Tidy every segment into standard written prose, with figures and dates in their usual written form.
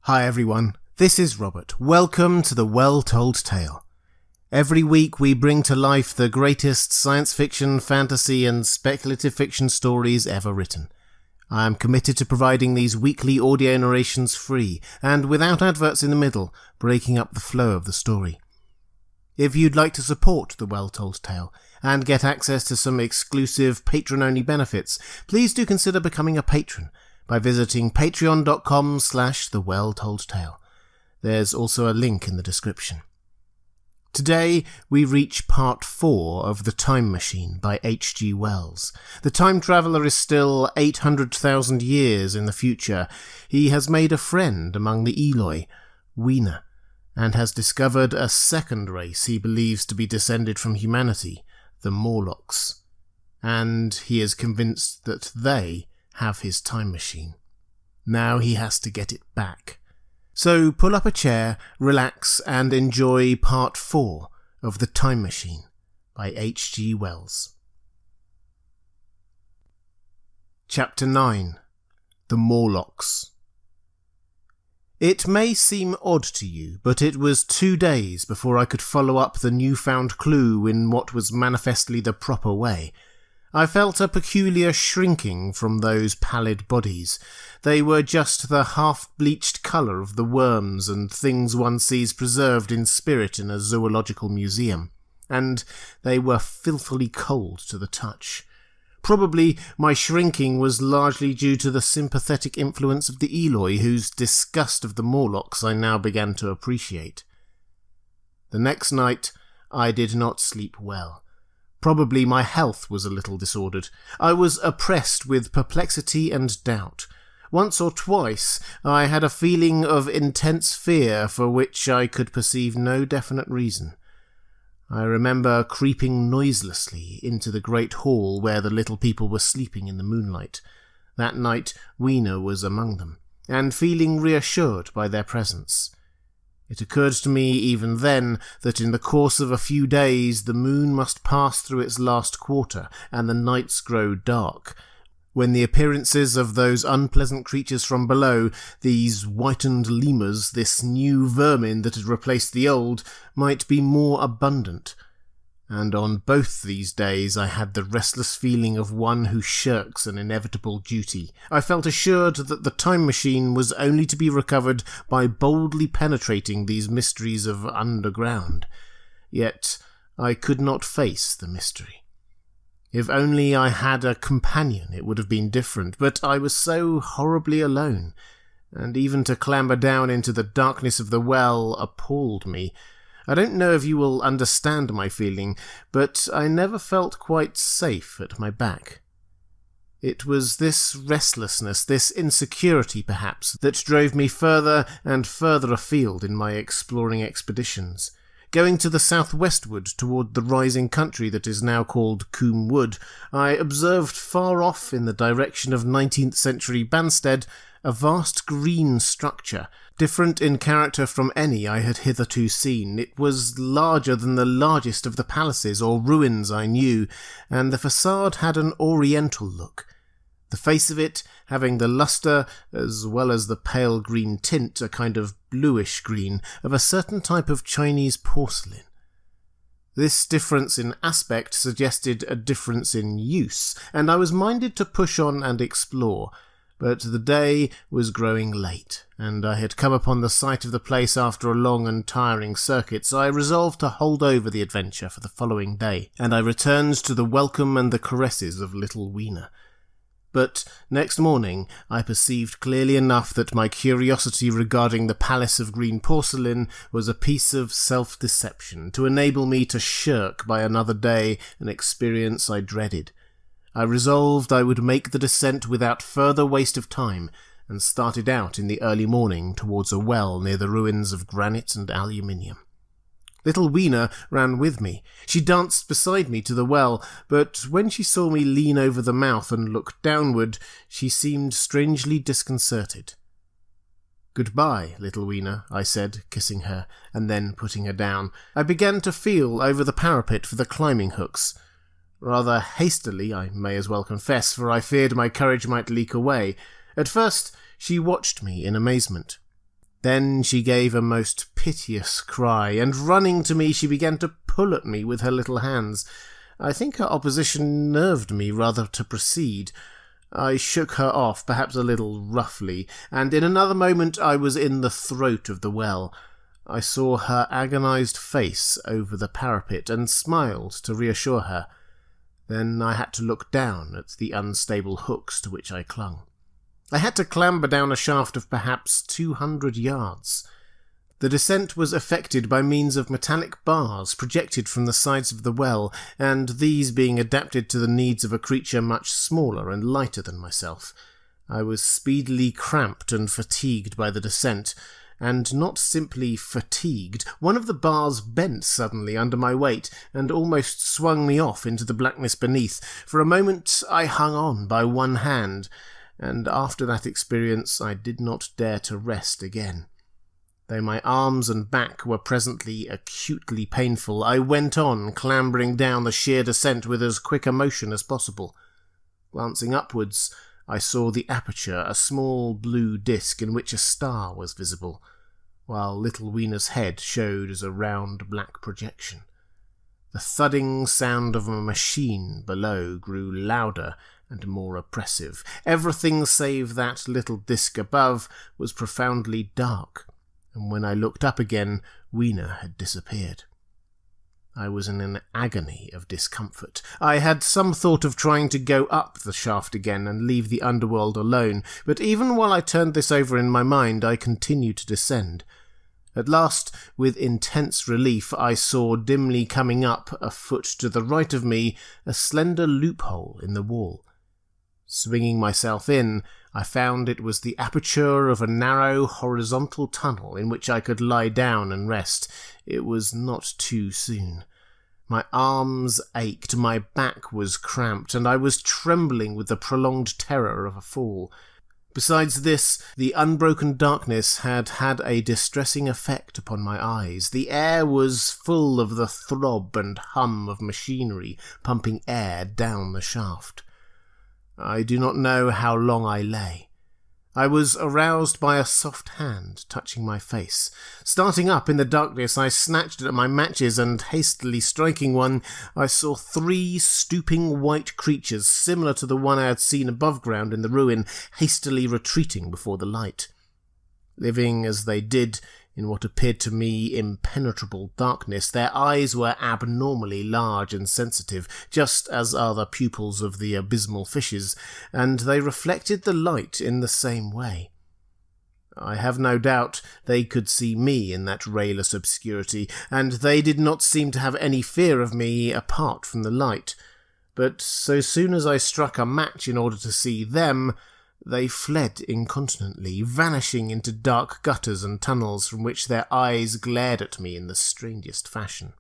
Hi everyone, this is Robert. Welcome to The Well-Told Tale. Every week we bring to life the greatest science fiction, fantasy and speculative fiction stories ever written. I am committed to providing these weekly audio narrations free and without adverts in the middle, breaking up the flow of the story. If you'd like to support The Well-Told Tale and get access to some exclusive patron-only benefits, please do consider becoming a patron by visiting patreon.com/thewelltoldtale. There's also a link in the description. Today we reach part 4 of The Time Machine by H.G. Wells. The time traveller is still 800,000 years in the future. He has made a friend among the Eloi, Weena, and has discovered a second race he believes to be descended from humanity, the Morlocks. And he is convinced that they have his time machine. Now he has to get it back. So pull up a chair, relax, and enjoy part 4 of The Time Machine by H.G. Wells. Chapter 9. The Morlocks. It may seem odd to you, but it was 2 days before I could follow up the newfound clue in what was manifestly the proper way. I felt a peculiar shrinking from those pallid bodies. They were just the half-bleached colour of the worms and things one sees preserved in spirit in a zoological museum, and they were filthily cold to the touch. Probably my shrinking was largely due to the sympathetic influence of the Eloi, whose disgust of the Morlocks I now began to appreciate. The next night I did not sleep well. Probably my health was a little disordered. I was oppressed with perplexity and doubt. Once or twice I had a feeling of intense fear for which I could perceive no definite reason. I remember creeping noiselessly into the great hall where the little people were sleeping in the moonlight. That night Weena was among them, and feeling reassured by their presence. It occurred to me even then that in the course of a few days the moon must pass through its last quarter, and the nights grow dark, when the appearances of those unpleasant creatures from below, these whitened lemurs, this new vermin that had replaced the old, might be more abundant. And on both these days I had the restless feeling of one who shirks an inevitable duty. I felt assured that the time machine was only to be recovered by boldly penetrating these mysteries of underground. Yet I could not face the mystery. If only I had a companion it would have been different, but I was so horribly alone, and even to clamber down into the darkness of the well appalled me. I don't know if you will understand my feeling, but I never felt quite safe at my back. It was this restlessness, this insecurity perhaps, that drove me further and further afield in my exploring expeditions. Going to the southwestward toward the rising country that is now called Coombe Wood, I observed far off in the direction of 19th century Banstead a vast green structure, different in character from any I had hitherto seen. It was larger than the largest of the palaces or ruins I knew, and the facade had an oriental look, the face of it having the lustre, as well as the pale green tint, a kind of bluish green, of a certain type of Chinese porcelain. This difference in aspect suggested a difference in use, and I was minded to push on and explore. But the day was growing late, and I had come upon the site of the place after a long and tiring circuit, so I resolved to hold over the adventure for the following day, and I returned to the welcome and the caresses of little Weena. But next morning I perceived clearly enough that my curiosity regarding the Palace of Green Porcelain was a piece of self-deception to enable me to shirk by another day an experience I dreaded. I resolved I would make the descent without further waste of time, and started out in the early morning towards a well near the ruins of granite and aluminium. Little Weena ran with me. She danced beside me to the well, but when she saw me lean over the mouth and look downward, she seemed strangely disconcerted. "Goodbye, little Weena," I said, kissing her, and then putting her down. I began to feel over the parapet for the climbing hooks. Rather hastily, I may as well confess, for I feared my courage might leak away. At first, she watched me in amazement. Then she gave a most piteous cry, and running to me she began to pull at me with her little hands. I think her opposition nerved me rather to proceed. I shook her off, perhaps a little roughly, and in another moment I was in the throat of the well. I saw her agonized face over the parapet and smiled to reassure her. Then I had to look down at the unstable hooks to which I clung. I had to clamber down a shaft of perhaps 200 yards. The descent was effected by means of metallic bars projected from the sides of the well, and these being adapted to the needs of a creature much smaller and lighter than myself. I was speedily cramped and fatigued by the descent, and not simply fatigued. One of the bars bent suddenly under my weight and almost swung me off into the blackness beneath. For a moment I hung on by one hand, and after that experience I did not dare to rest again. Though my arms and back were presently acutely painful, I went on clambering down the sheer descent with as quick a motion as possible. Glancing upwards, I saw the aperture, a small blue disc in which a star was visible, while little Weena's head showed as a round black projection. The thudding sound of a machine below grew louder and more oppressive. Everything save that little disc above was profoundly dark, and when I looked up again, Weena had disappeared. I was in an agony of discomfort. I had some thought of trying to go up the shaft again and leave the underworld alone, but even while I turned this over in my mind, I continued to descend. At last, with intense relief, I saw dimly coming up, a foot to the right of me, a slender loophole in the wall. Swinging myself in, I found it was the aperture of a narrow horizontal tunnel in which I could lie down and rest. It was not too soon. My arms ached, my back was cramped, and I was trembling with the prolonged terror of a fall. Besides this, the unbroken darkness had had a distressing effect upon my eyes. The air was full of the throb and hum of machinery pumping air down the shaft. I do not know how long I lay. I was aroused by a soft hand touching my face. Starting up in the darkness, I snatched at my matches and, hastily striking one, I saw 3 stooping white creatures similar to the one I had seen above ground in the ruin, hastily retreating before the light. Living as they did in what appeared to me impenetrable darkness, their eyes were abnormally large and sensitive, just as are the pupils of the abysmal fishes, and they reflected the light in the same way. I have no doubt they could see me in that rayless obscurity, and they did not seem to have any fear of me apart from the light. But so soon as I struck a match in order to see them, they fled incontinently, vanishing into dark gutters and tunnels from which their eyes glared at me in the strangest fashion.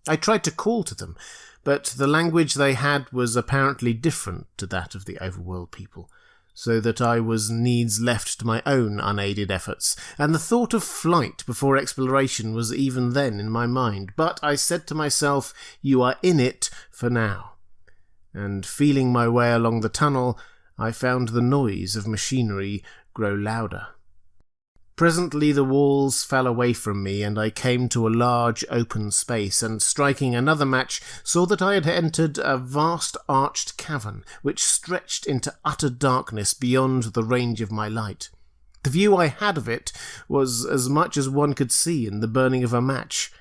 I tried to call to them, but the language they had was apparently different to that of the overworld people, so that I was needs left to my own unaided efforts, and the thought of flight before exploration was even then in my mind. But I said to myself, "You are in it for now," and feeling my way along the tunnel, I found the noise of machinery grow louder. Presently the walls fell away from me, and I came to a large open space, and striking another match, saw that I had entered a vast arched cavern, which stretched into utter darkness beyond the range of my light. The view I had of it was as much as one could see in the burning of a match.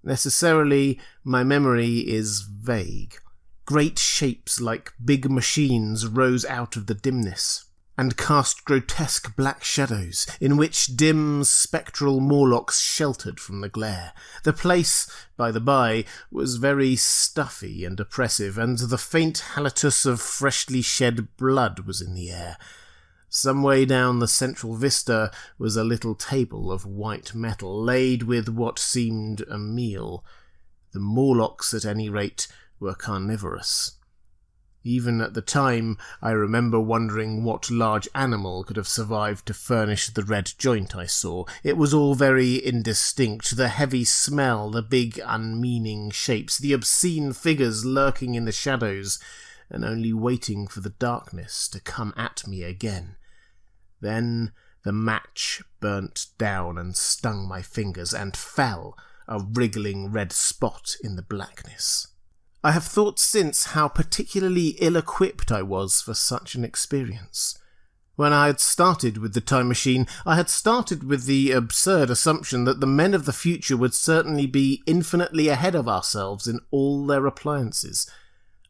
Necessarily, my memory is vague. Great shapes like big machines rose out of the dimness, and cast grotesque black shadows, in which dim, spectral Morlocks sheltered from the glare. The place, by the by, was very stuffy and oppressive, and the faint halitus of freshly shed blood was in the air. Some way down the central vista was a little table of white metal, laid with what seemed a meal. The Morlocks, at any rate, were carnivorous. Even at the time, I remember wondering what large animal could have survived to furnish the red joint I saw. It was all very indistinct, the heavy smell, the big unmeaning shapes, the obscene figures lurking in the shadows, and only waiting for the darkness to come at me again. Then The match burnt down and stung my fingers and fell, a wriggling red spot in the blackness. I have thought since how particularly ill-equipped I was for such an experience. When I had started with the time machine, I had started with the absurd assumption that the men of the future would certainly be infinitely ahead of ourselves in all their appliances.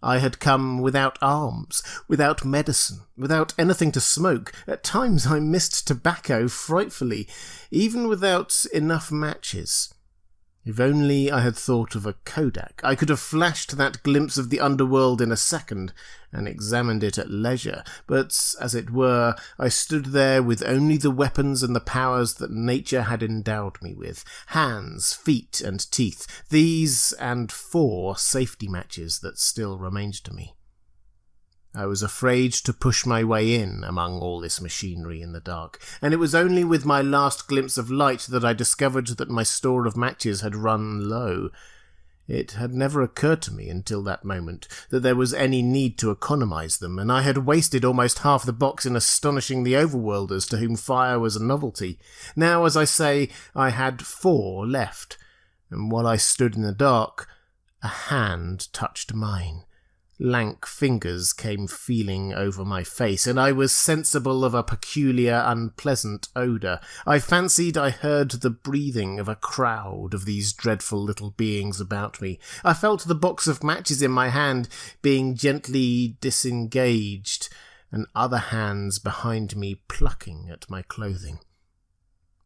I had come without arms, without medicine, without anything to smoke. At times I missed tobacco frightfully, even without enough matches. If only I had thought of a Kodak, I could have flashed that glimpse of the underworld in a second, and examined it at leisure, but, as it were, I stood there with only the weapons and the powers that nature had endowed me with, hands, feet, and teeth, these and 4 safety matches that still remained to me. I was afraid to push my way in among all this machinery in the dark, and it was only with my last glimpse of light that I discovered that my store of matches had run low. It had never occurred to me until that moment that there was any need to economize them, and I had wasted almost half the box in astonishing the overworlders to whom fire was a novelty. Now, as I say, I had 4 left, and while I stood in the dark, a hand touched mine. Lank fingers came feeling over my face, and I was sensible of a peculiar, unpleasant odour. I fancied I heard the breathing of a crowd of these dreadful little beings about me. I felt the box of matches in my hand being gently disengaged, and other hands behind me plucking at my clothing.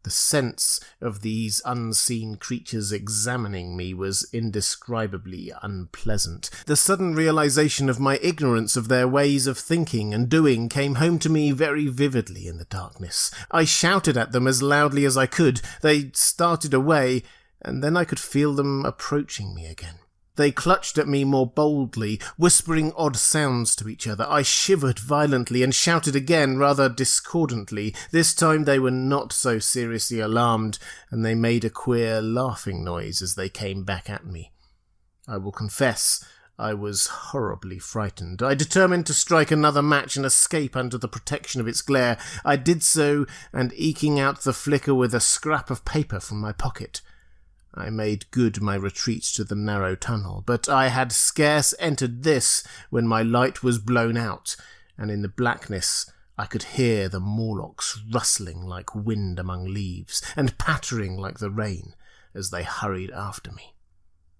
The sense of these unseen creatures examining me was indescribably unpleasant. The sudden realization of my ignorance of their ways of thinking and doing came home to me very vividly in the darkness. I shouted at them as loudly as I could. They started away, and then I could feel them approaching me again. They clutched at me more boldly, whispering odd sounds to each other. I shivered violently and shouted again, rather discordantly. This time they were not so seriously alarmed, and they made a queer laughing noise as they came back at me. I will confess I was horribly frightened. I determined to strike another match and escape under the protection of its glare. I did so, and eking out the flicker with a scrap of paper from my pocket, I made good my retreat to the narrow tunnel, but I had scarce entered this when my light was blown out, and in the blackness I could hear the Morlocks rustling like wind among leaves, and pattering like the rain as they hurried after me.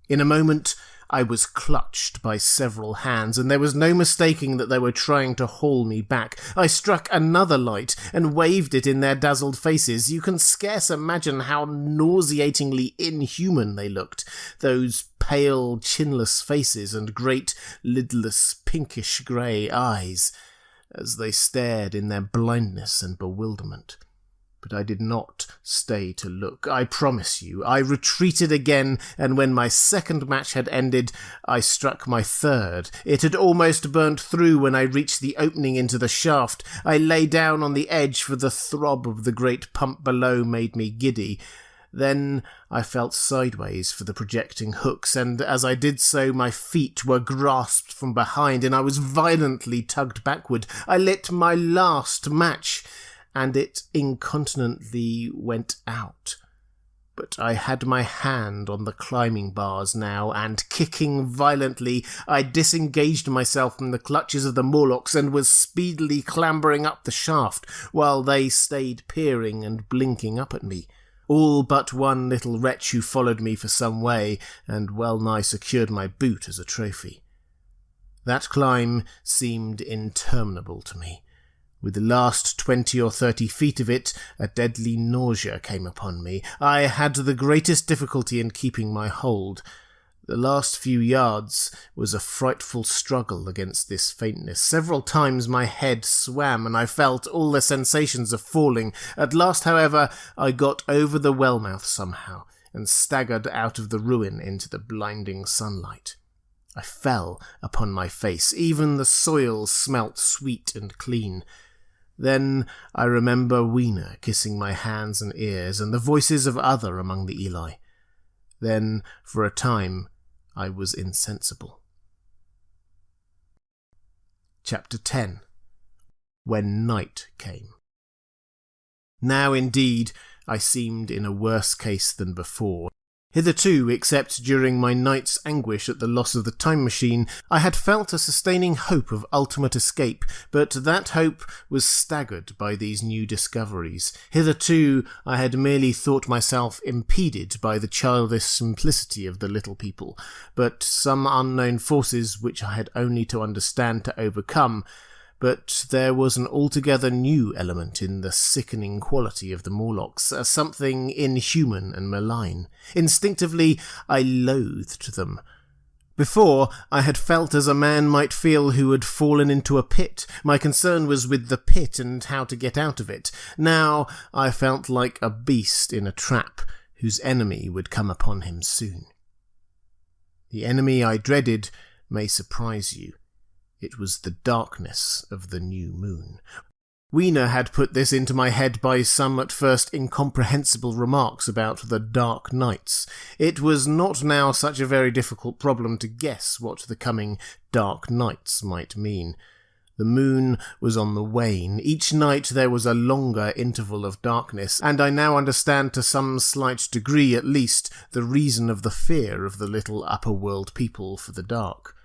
In a moment I was clutched by several hands, and there was no mistaking that they were trying to haul me back. I struck another light and waved it in their dazzled faces. You can scarce imagine how nauseatingly inhuman they looked, those pale, chinless faces and great, lidless, pinkish grey eyes, as they stared in their blindness and bewilderment. But I did not stay to look, I promise you. I retreated again, and when my second match had ended, I struck my third. It had almost burnt through when I reached the opening into the shaft. I lay down on the edge, for the throb of the great pump below made me giddy. Then I felt sideways for the projecting hooks, and as I did so my feet were grasped from behind, and I was violently tugged backward. I lit my last match, and it incontinently went out. But I had my hand on the climbing bars now, and kicking violently, I disengaged myself from the clutches of the Morlocks and was speedily clambering up the shaft, while they stayed peering and blinking up at me. All but one little wretch who followed me for some way, and well-nigh secured my boot as a trophy. That climb seemed interminable to me. With the last 20 or 30 feet of it, a deadly nausea came upon me. I had the greatest difficulty in keeping my hold. The last few yards was a frightful struggle against this faintness. Several times my head swam, and I felt all the sensations of falling. At last, however, I got over the well-mouth somehow, and staggered out of the ruin into the blinding sunlight. I fell upon my face. Even the soil smelt sweet and clean. Then I remember Weena kissing my hands and ears, and the voices of other among the Eli. Then, for a time, I was insensible. Chapter 10. When Night Came. Now indeed I seemed in a worse case than before. Hitherto, except during my night's anguish at the loss of the time machine, I had felt a sustaining hope of ultimate escape, but that hope was staggered by these new discoveries. Hitherto, I had merely thought myself impeded by the childish simplicity of the little people, but some unknown forces which I had only to understand to overcome. But there was an altogether new element in the sickening quality of the Morlocks, something inhuman and malign. Instinctively, I loathed them. Before, I had felt as a man might feel who had fallen into a pit. My concern was with the pit and how to get out of it. Now I felt like a beast in a trap, whose enemy would come upon him soon. The enemy I dreaded may surprise you. It was the darkness of the new moon. Weena had put this into my head by some at first incomprehensible remarks about the dark nights. It was not now such a very difficult problem to guess what the coming dark nights might mean. The moon was on the wane. Each night there was a longer interval of darkness, and I now understand to some slight degree at least the reason of the fear of the little upper-world people for the dark.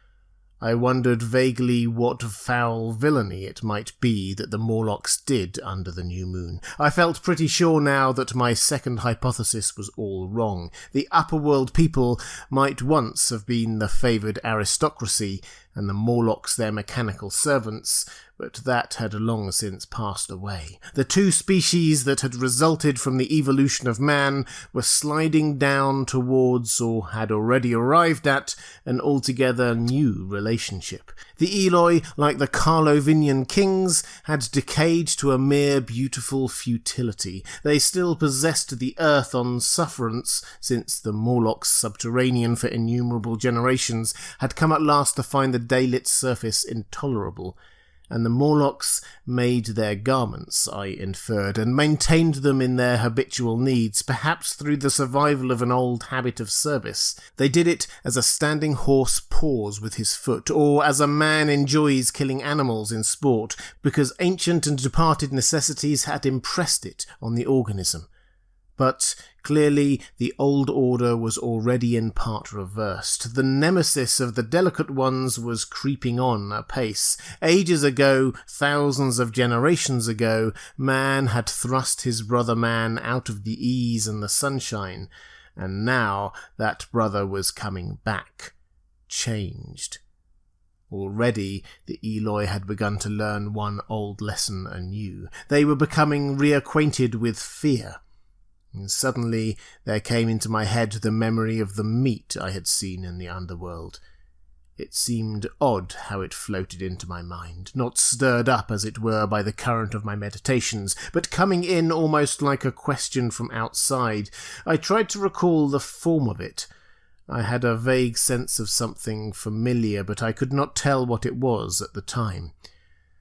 I wondered vaguely what foul villainy it might be that the Morlocks did under the new moon. I felt pretty sure now that my second hypothesis was all wrong. The upper-world people might once have been the favoured aristocracy, and the Morlocks their mechanical servants, but that had long since passed away. The two species that had resulted from the evolution of man were sliding down towards, or had already arrived at, an altogether new relationship. The Eloi, like the Carlovingian kings, had decayed to a mere beautiful futility. They still possessed the earth on sufferance, since the Morlocks, subterranean for innumerable generations, had come at last to find the daylit surface intolerable. And the Morlocks made their garments, I inferred, and maintained them in their habitual needs, perhaps through the survival of an old habit of service. They did it as a standing horse paws with his foot, or as a man enjoys killing animals in sport, because ancient and departed necessities had impressed it on the organism. But clearly the old order was already in part reversed. The nemesis of the delicate ones was creeping on apace. Ages ago, thousands of generations ago, man had thrust his brother man out of the ease and the sunshine, and now that brother was coming back, changed. Already the Eloi had begun to learn one old lesson anew. They were becoming reacquainted with fear. And suddenly there came into my head the memory of the meat I had seen in the underworld. It seemed odd how it floated into my mind, not stirred up, as it were, by the current of my meditations, but coming in almost like a question from outside. I tried to recall the form of it. I had a vague sense of something familiar, but I could not tell what it was at the time.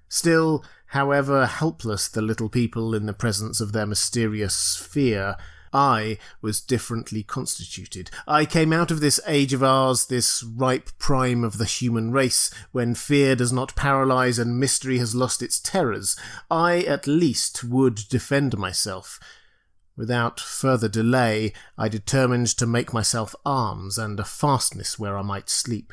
Still, however helpless the little people in the presence of their mysterious fear, I was differently constituted. I came out of this age of ours, this ripe prime of the human race, when fear does not paralyse and mystery has lost its terrors. I, at least, would defend myself. Without further delay, I determined to make myself arms and a fastness where I might sleep.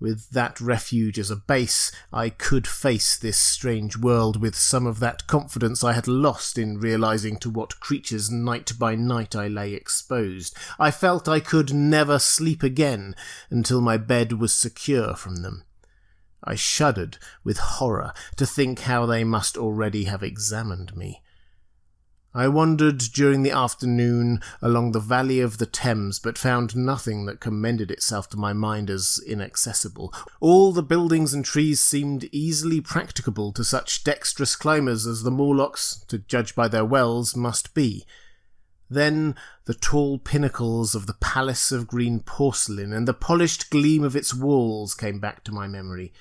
With that refuge as a base, I could face this strange world with some of that confidence I had lost in realizing to what creatures night by night I lay exposed. I felt I could never sleep again until my bed was secure from them. I shuddered with horror to think how they must already have examined me. I wandered during the afternoon along the valley of the Thames, but found nothing that commended itself to my mind as inaccessible. All the buildings and trees seemed easily practicable to such dexterous climbers as the Morlocks, to judge by their wells, must be. Then the tall pinnacles of the Palace of Green Porcelain and the polished gleam of its walls came back to my memory,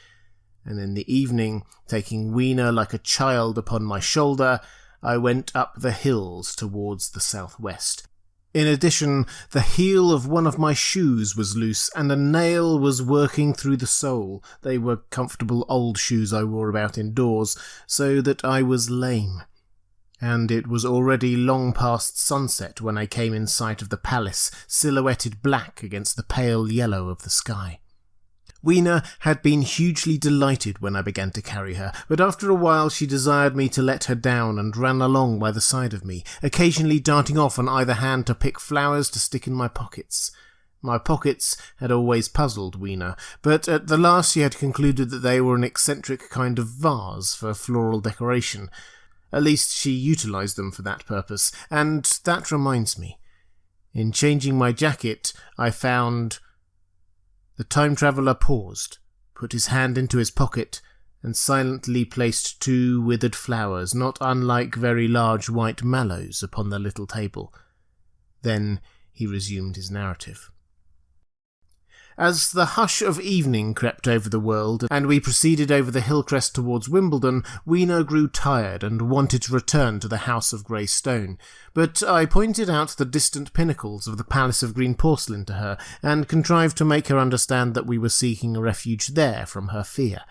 and in the evening, taking Weena like a child upon my shoulder, I went up the hills towards the southwest. In addition, the heel of one of my shoes was loose, and a nail was working through the sole. They were comfortable old shoes I wore about indoors, so that I was lame. and it was already long past sunset when I came in sight of the palace, silhouetted black against the pale yellow of the sky. Weena had been hugely delighted when I began to carry her, but after a while she desired me to let her down and ran along by the side of me, occasionally darting off on either hand to pick flowers to stick in my pockets. My pockets had always puzzled Weena, but at the last she had concluded that they were an eccentric kind of vase for floral decoration. At least she utilised them for that purpose, and that reminds me. In changing my jacket, I found... The time-traveller paused, put his hand into his pocket, and silently placed 2 withered flowers, not unlike very large white mallows, upon the little table. Then he resumed his narrative. As the hush of evening crept over the world, and we proceeded over the hill crest towards Wimbledon, Weena grew tired and wanted to return to the House of Grey Stone, but I pointed out the distant pinnacles of the Palace of Green Porcelain to her, and contrived to make her understand that we were seeking a refuge there from her fear.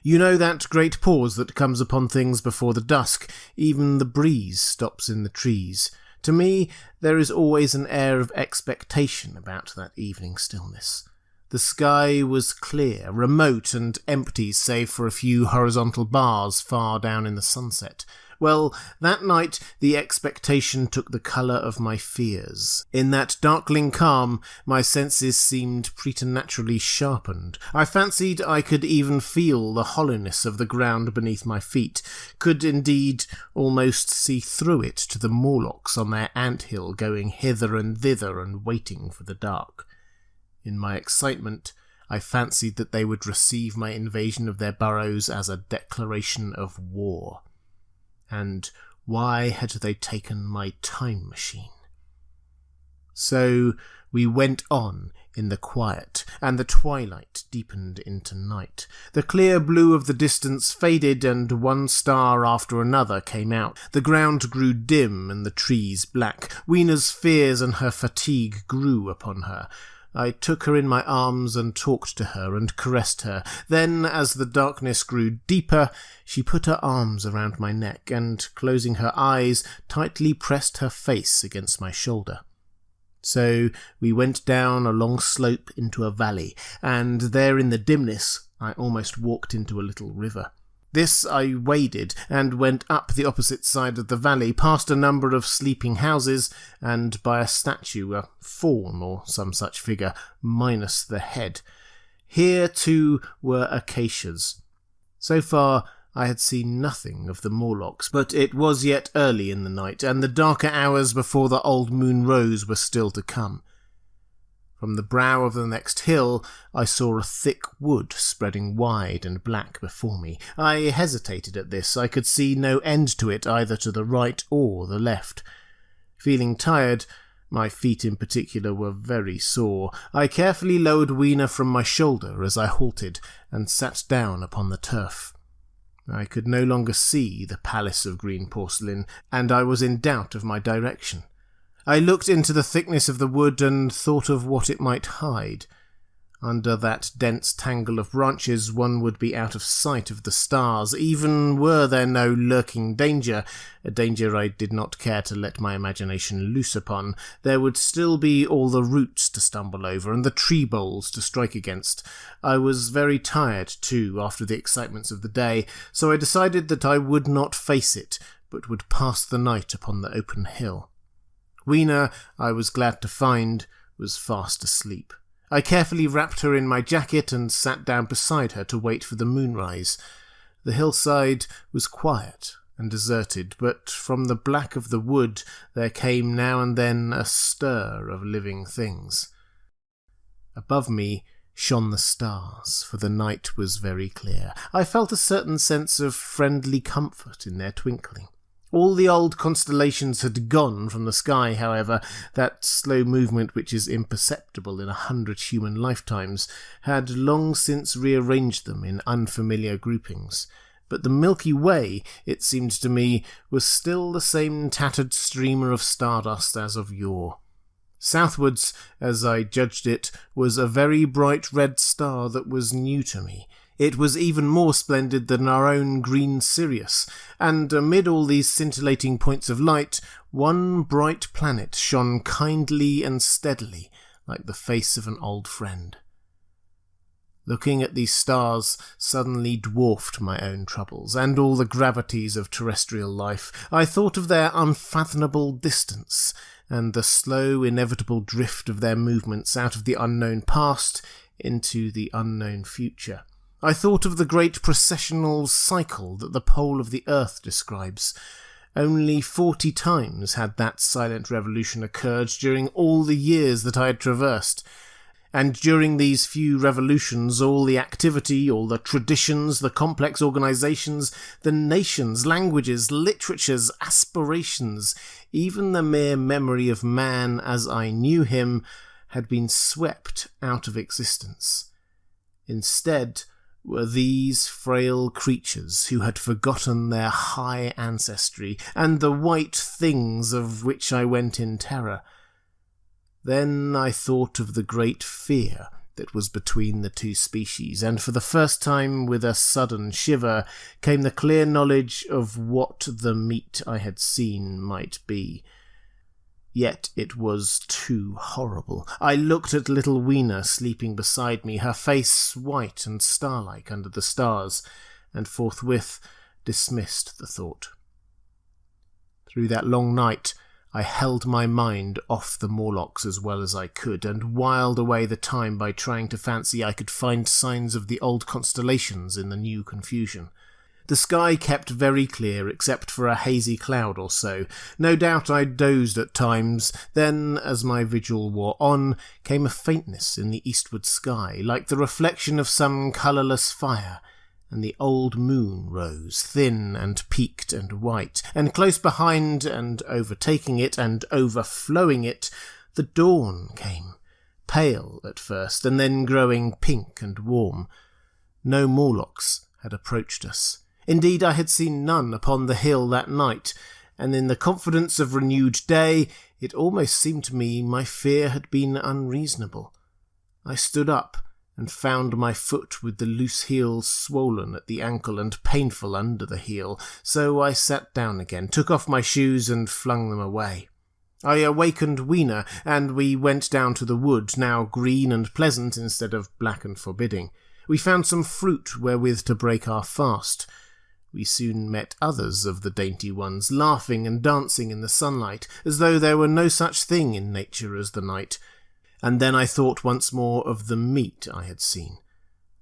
You know that great pause that comes upon things before the dusk, even the breeze stops in the trees. To me, there is always an air of expectation about that evening stillness. The sky was clear, remote and empty save for a few horizontal bars far down in the sunset. Well, that night the expectation took the colour of my fears. In that darkling calm, my senses seemed preternaturally sharpened. I fancied I could even feel the hollowness of the ground beneath my feet, could indeed almost see through it to the Morlocks on their ant-hill going hither and thither and waiting for the dark. In my excitement, I fancied that they would receive my invasion of their burrows as a declaration of war. And why had they taken my time machine? So we went on in the quiet, and the twilight deepened into night. The clear blue of the distance faded, and one star after another came out. The ground grew dim, and the trees black. Weena's fears and her fatigue grew upon her. I took her in my arms and talked to her and caressed her. Then, as the darkness grew deeper, she put her arms around my neck and, closing her eyes, tightly pressed her face against my shoulder. So we went down a long slope into a valley, and there in the dimness I almost walked into a little river. This I waded, and went up the opposite side of the valley, past a number of sleeping houses, and by a statue, a faun or some such figure, minus the head. Here, too, were acacias. So far I had seen nothing of the Morlocks, but it was yet early in the night, and the darker hours before the old moon rose were still to come. From the brow of the next hill I saw a thick wood spreading wide and black before me. I hesitated at this. I could see no end to it either to the right or the left. Feeling tired, my feet in particular were very sore, I carefully lowered Weena from my shoulder as I halted and sat down upon the turf. I could no longer see the Palace of Green Porcelain, and I was in doubt of my direction. I looked into the thickness of the wood and thought of what it might hide. Under that dense tangle of branches one would be out of sight of the stars, even were there no lurking danger, a danger I did not care to let my imagination loose upon. There would still be all the roots to stumble over and the tree boles to strike against. I was very tired, too, after the excitements of the day, so I decided that I would not face it, but would pass the night upon the open hill. Weena, I was glad to find, was fast asleep. I carefully wrapped her in my jacket and sat down beside her to wait for the moonrise. The hillside was quiet and deserted, but from the black of the wood there came now and then a stir of living things. Above me shone the stars, for the night was very clear. I felt a certain sense of friendly comfort in their twinkling. All the old constellations had gone from the sky, however. That slow movement which is imperceptible in 100 human lifetimes had long since rearranged them in unfamiliar groupings. But the Milky Way, it seemed to me, was still the same tattered streamer of stardust as of yore. Southwards, as I judged it, was a very bright red star that was new to me. It was even more splendid than our own green Sirius, and amid all these scintillating points of light, one bright planet shone kindly and steadily, like the face of an old friend. Looking at these stars suddenly dwarfed my own troubles, and all the gravities of terrestrial life. I thought of their unfathomable distance, and the slow, inevitable drift of their movements out of the unknown past into the unknown future. I thought of the great processional cycle that the pole of the earth describes. Only 40 times had that silent revolution occurred during all the years that I had traversed. And during these few revolutions, all the activity, all the traditions, the complex organizations, the nations, languages, literatures, aspirations, even the mere memory of man as I knew him, had been swept out of existence. Instead were these frail creatures who had forgotten their high ancestry and the white things of which I went in terror. Then I thought of the great fear that was between the two species, and for the first time, with a sudden shiver, came the clear knowledge of what the meat I had seen might be. Yet it was too horrible. I looked at little Weena sleeping beside me, her face white and star-like under the stars, and forthwith dismissed the thought. Through that long night, I held my mind off the Morlocks as well as I could, and whiled away the time by trying to fancy I could find signs of the old constellations in the new confusion. The sky kept very clear, except for a hazy cloud or so. No doubt I dozed at times. Then, as my vigil wore on, came a faintness in the eastward sky, like the reflection of some colourless fire, and the old moon rose, thin and peaked and white, and close behind and overtaking it and overflowing it, the dawn came, pale at first, and then growing pink and warm. No Morlocks had approached us. Indeed, I had seen none upon the hill that night, and in the confidence of renewed day, it almost seemed to me my fear had been unreasonable. I stood up, and found my foot with the loose heel swollen at the ankle and painful under the heel, so I sat down again, took off my shoes and flung them away. I awakened Weena, and we went down to the wood, now green and pleasant instead of black and forbidding. We found some fruit wherewith to break our fast. We soon met others of the dainty ones, laughing and dancing in the sunlight, as though there were no such thing in nature as the night. And then I thought once more of the meat I had seen.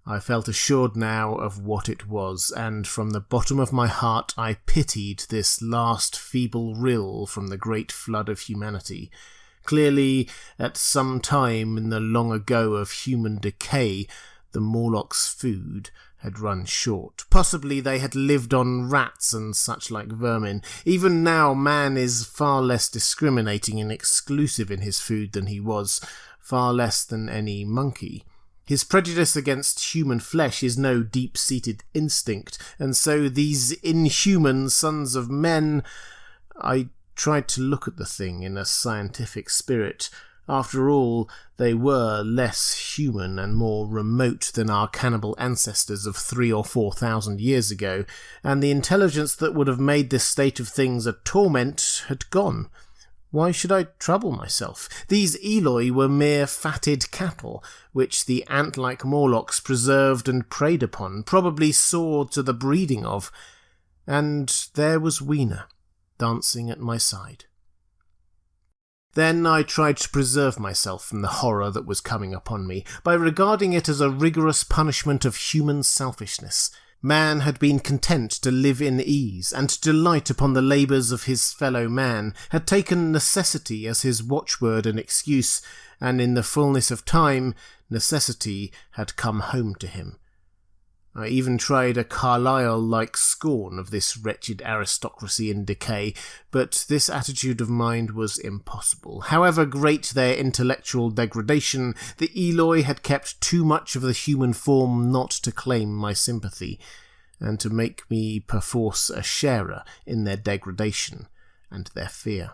I felt assured now of what it was, and from the bottom of my heart I pitied this last feeble rill from the great flood of humanity. Clearly, at some time in the long ago of human decay, the Morlocks' food had run short. Possibly they had lived on rats and such like vermin. Even now man is far less discriminating and exclusive in his food than he was, far less than any monkey. His prejudice against human flesh is no deep-seated instinct, and so these inhuman sons of men... I tried to look at the thing in a scientific spirit. After all, they were less human and more remote than our cannibal ancestors of 3,000 or 4,000 years ago, and the intelligence that would have made this state of things a torment had gone. Why should I trouble myself? These Eloi were mere fatted cattle, which the ant-like Morlocks preserved and preyed upon, probably saw to the breeding of. And there was Weena, dancing at my side. Then I tried to preserve myself from the horror that was coming upon me, by regarding it as a rigorous punishment of human selfishness. Man had been content to live in ease, and to delight upon the labours of his fellow man, had taken necessity as his watchword and excuse, and in the fullness of time, necessity had come home to him. I even tried a Carlyle-like scorn of this wretched aristocracy in decay, but this attitude of mind was impossible. However great their intellectual degradation, the Eloi had kept too much of the human form not to claim my sympathy, and to make me perforce a sharer in their degradation and their fear.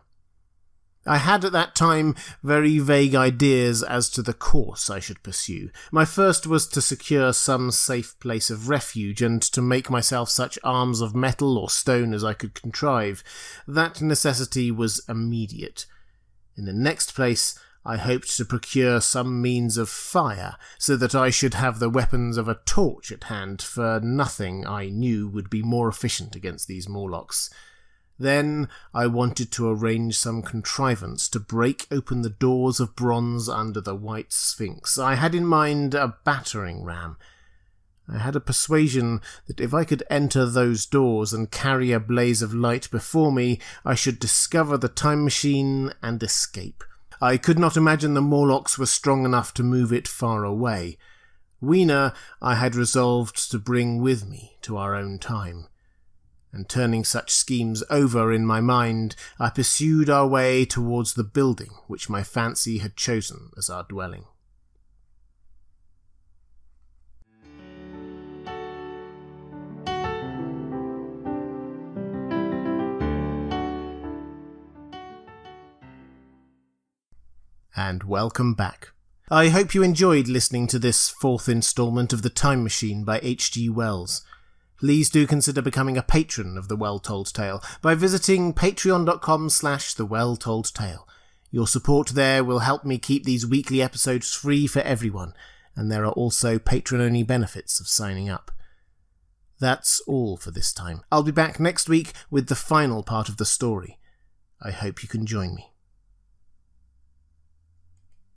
I had at that time very vague ideas as to the course I should pursue. My first was to secure some safe place of refuge and to make myself such arms of metal or stone as I could contrive. That necessity was immediate. In the next place, I hoped to procure some means of fire, so that I should have the weapons of a torch at hand, for nothing, I knew, would be more efficient against these Morlocks. Then I wanted to arrange some contrivance to break open the doors of bronze under the White Sphinx. I had in mind a battering ram. I had a persuasion that if I could enter those doors and carry a blaze of light before me, I should discover the time machine and escape. I could not imagine the Morlocks were strong enough to move it far away. Weena I had resolved to bring with me to our own time. And turning such schemes over in my mind, I pursued our way towards the building which my fancy had chosen as our dwelling. And welcome back. I hope you enjoyed listening to this fourth instalment of The Time Machine by H.G. Wells. Please do consider becoming a patron of The Well Told Tale by visiting patreon.com/thewelltoldtale. Your support there will help me keep these weekly episodes free for everyone, and there are also patron-only benefits of signing up. That's all for this time. I'll be back next week with the final part of the story. I hope you can join me.